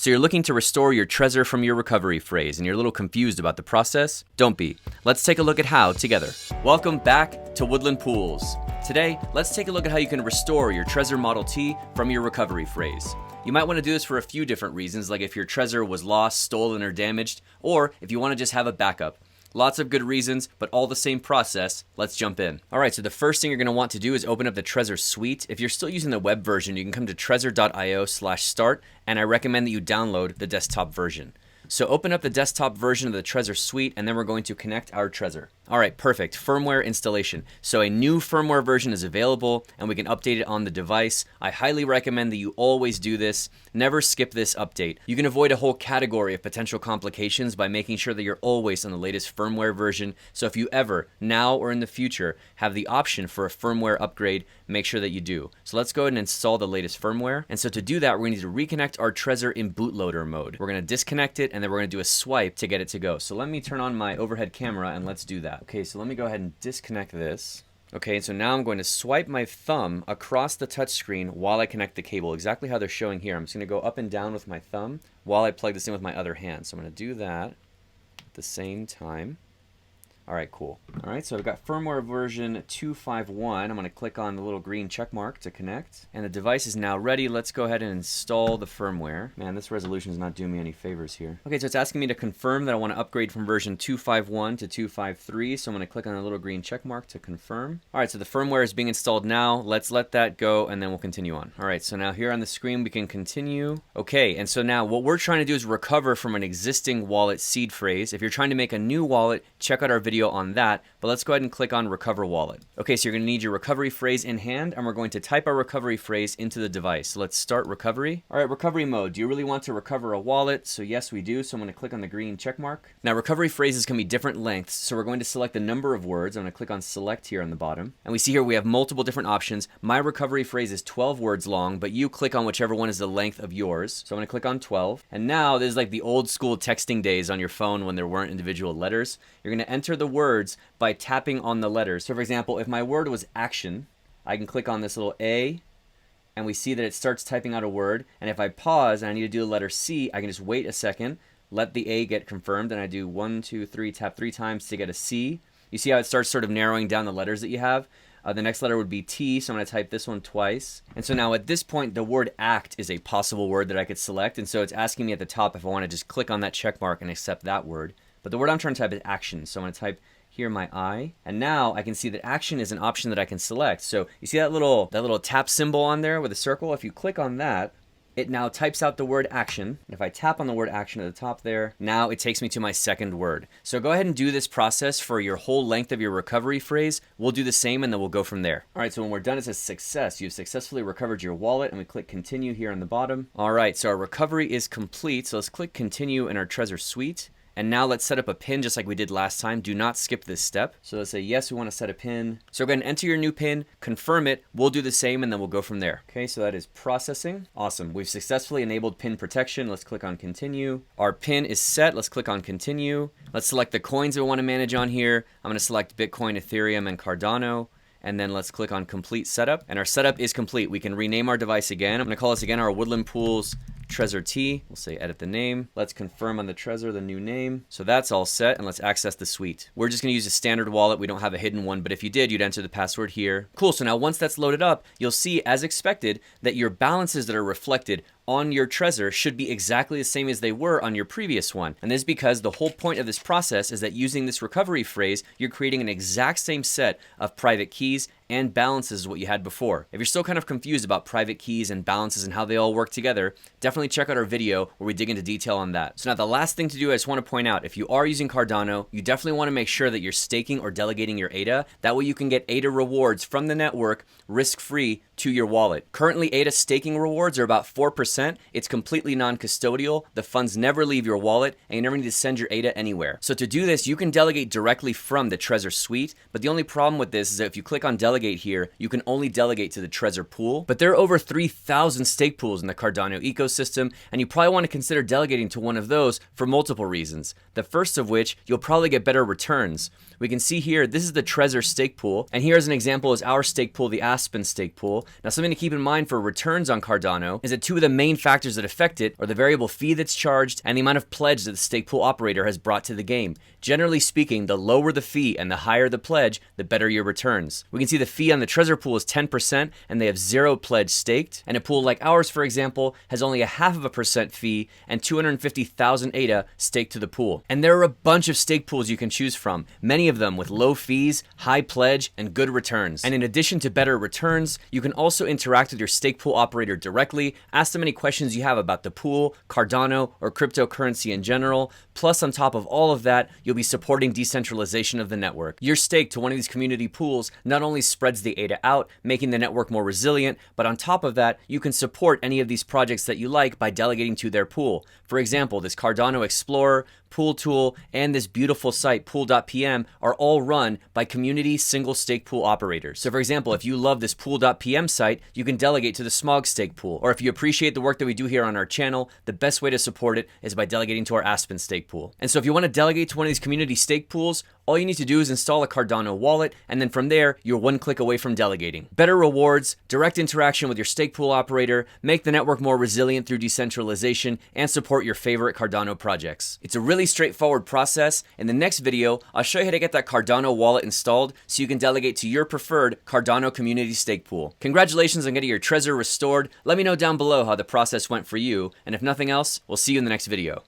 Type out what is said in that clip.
So you're looking to restore your Trezor from your recovery phrase and you're a little confused about the process? Don't be. Let's take a look at how together. Welcome back to Woodland Pools. Today, let's take a look at how you can restore your Trezor Model T from your recovery phrase. You might want to do this for a few different reasons, like if your Trezor was lost, stolen, or damaged, or if you want to just have a backup. Lots of good reasons, but all the same process. Let's jump in. All right, so the first thing you're going to want to do is open up the Trezor suite. If you're still using the web version, you can come to trezor.io/start, and I recommend that you download the desktop version. So open up the desktop version of the Trezor suite, and then we're going to connect our Trezor. All right, perfect. Firmware installation. So a new firmware version is available, and we can update it on the device. I highly recommend that you always do this. Never skip this update. You can avoid a whole category of potential complications by making sure that you're always on the latest firmware version. So if you ever, now or in the future, have the option for a firmware upgrade, make sure that you do. So let's go ahead and install the latest firmware. And so to do that, we're going to need to reconnect our Trezor in bootloader mode. We're going to disconnect it, and then we're going to do a swipe to get it to go. So let me turn on my overhead camera, and let's do that. Okay, so let me go ahead and disconnect this. Okay, so now I'm going to swipe my thumb across the touchscreen while I connect the cable, exactly how they're showing here. I'm just going to go up and down with my thumb while I plug this in with my other hand. So I'm going to do that at the same time. All right, cool. All right, so I've got firmware version 251. I'm going to click on the little green check mark to connect. And the device is now ready. Let's go ahead and install the firmware. Man, this resolution is not doing me any favors here. Okay, so it's asking me to confirm that I want to upgrade from version 251 to 253. So I'm going to click on the little green check mark to confirm. All right, so the firmware is being installed now. Let's let that go, and then we'll continue on. All right, so now here on the screen, we can continue. Okay, and so now what we're trying to do is recover from an existing wallet seed phrase. If you're trying to make a new wallet, check out our video on that, but let's go ahead and click on recover wallet. Okay, so you're going to need your recovery phrase in hand, and we're going to type our recovery phrase into the device. So let's start recovery. All right, recovery mode. Do you really want to recover a wallet? So yes, we do. So I'm going to click on the green check mark. Now recovery phrases can be different lengths, so we're going to select the number of words. I'm going to click on select here on the bottom, and we see here we have multiple different options. My recovery phrase is 12 words long, but you click on whichever one is the length of yours. So I'm going to click on 12, and now this is like the old school texting days on your phone when there weren't individual letters. You're going to enter the words by tapping on the letters. So for example, if my word was action, I can click on this little A, and we see that it starts typing out a word. And if I pause and I need to do the letter C, I can just wait a second, let the A get confirmed, and I do 1, 2, 3, tap 3 times to get a C. You see how it starts sort of narrowing down the letters that you have? The next letter would be T, so I'm going to type this one twice. And so now at this point, the word act is a possible word that I could select, and so it's asking me at the top if I want to just click on that check mark and accept that word. But the word I'm trying to type is action, so I'm going to type here my I, and now I can see that action is an option that I can select. So you see that little tap symbol on there with a circle? If you click on that, it now types out the word action. If I tap on the word action at the top there, now it takes me to my second word. So go ahead and do this process for your whole length of your recovery phrase. We'll do the same, and then we'll go from there. All right, so when we're done, it says success. You've successfully recovered your wallet, and we click continue here on the bottom. All right, so our recovery is complete. So let's click continue in our Trezor suite. And now let's set up a pin just like we did last time. Do not skip this step. So let's say, yes, we want to set a pin. So go ahead and enter your new pin, confirm it. We'll do the same, and then we'll go from there. Okay, so that is processing. Awesome. We've successfully enabled pin protection. Let's click on continue. Our pin is set. Let's click on continue. Let's select the coins that we want to manage on here. I'm going to select Bitcoin, Ethereum, and Cardano. And then let's click on complete setup. And our setup is complete. We can rename our device again. I'm going to call this again our Woodland Pools Trezor T. We'll say edit the name. Let's confirm on the Trezor the new name. So that's all set, and let's access the suite. We're just going to use a standard wallet. We don't have a hidden one, but if you did, you'd enter the password here. Cool, so now once that's loaded up, you'll see, as expected, that your balances that are reflected on your Trezor should be exactly the same as they were on your previous one. And this is because the whole point of this process is that using this recovery phrase, you're creating an exact same set of private keys and balances as what you had before. If you're still kind of confused about private keys and balances and how they all work together, definitely check out our video where we dig into detail on that. So now the last thing to do, I just want to point out, if you are using Cardano, you definitely want to make sure that you're staking or delegating your ADA. That way you can get ADA rewards from the network risk-free to your wallet. Currently, ADA staking rewards are about 4%. It's completely non-custodial. The funds never leave your wallet, and you never need to send your ADA anywhere. So to do this, you can delegate directly from the Trezor suite, but the only problem with this is that if you click on delegate here, you can only delegate to the Trezor pool. But there are over 3,000 stake pools in the Cardano ecosystem, and you probably want to consider delegating to one of those for multiple reasons. The first of which, you'll probably get better returns. We can see here, this is the Trezor stake pool, and here's an example is our stake pool, the ASPEN stake pool. Now, something to keep in mind for returns on Cardano is that two of the main factors that affect it are the variable fee that's charged and the amount of pledge that the stake pool operator has brought to the game. Generally speaking, the lower the fee and the higher the pledge, the better your returns. We can see the fee on the Trezor pool is 10% and they have 0 pledge staked. And a pool like ours, for example, has only a 0.5% fee and 250,000 ADA staked to the pool. And there are a bunch of stake pools you can choose from, many of them with low fees, high pledge, and good returns. And in addition to better returns, you can also interact with your stake pool operator directly, ask them any questions you have about the pool, Cardano, or cryptocurrency in general. Plus, on top of all of that, you'll be supporting decentralization of the network. Your stake to one of these community pools not only spreads the ADA out, making the network more resilient, but on top of that, you can support any of these projects that you like by delegating to their pool. For example, this Cardano Explorer, Pool Tool, and this beautiful site, pool.pm, are all run by community single stake pool operators. So for example, if you love this pool.pm site, you can delegate to the Smog stake pool. Or if you appreciate the work that we do here on our channel, the best way to support it is by delegating to our ASPEN stake pool. And so if you want to delegate to one of these community stake pools, all you need to do is install a Cardano wallet, and then from there, you're one click away from delegating. Better rewards, direct interaction with your stake pool operator, make the network more resilient through decentralization, and support your favorite Cardano projects. It's a really straightforward process. In the next video, I'll show you how to get that Cardano wallet installed so you can delegate to your preferred Cardano community stake pool. Congratulations on getting your Trezor restored. Let me know down below how the process went for you, and if nothing else, we'll see you in the next video.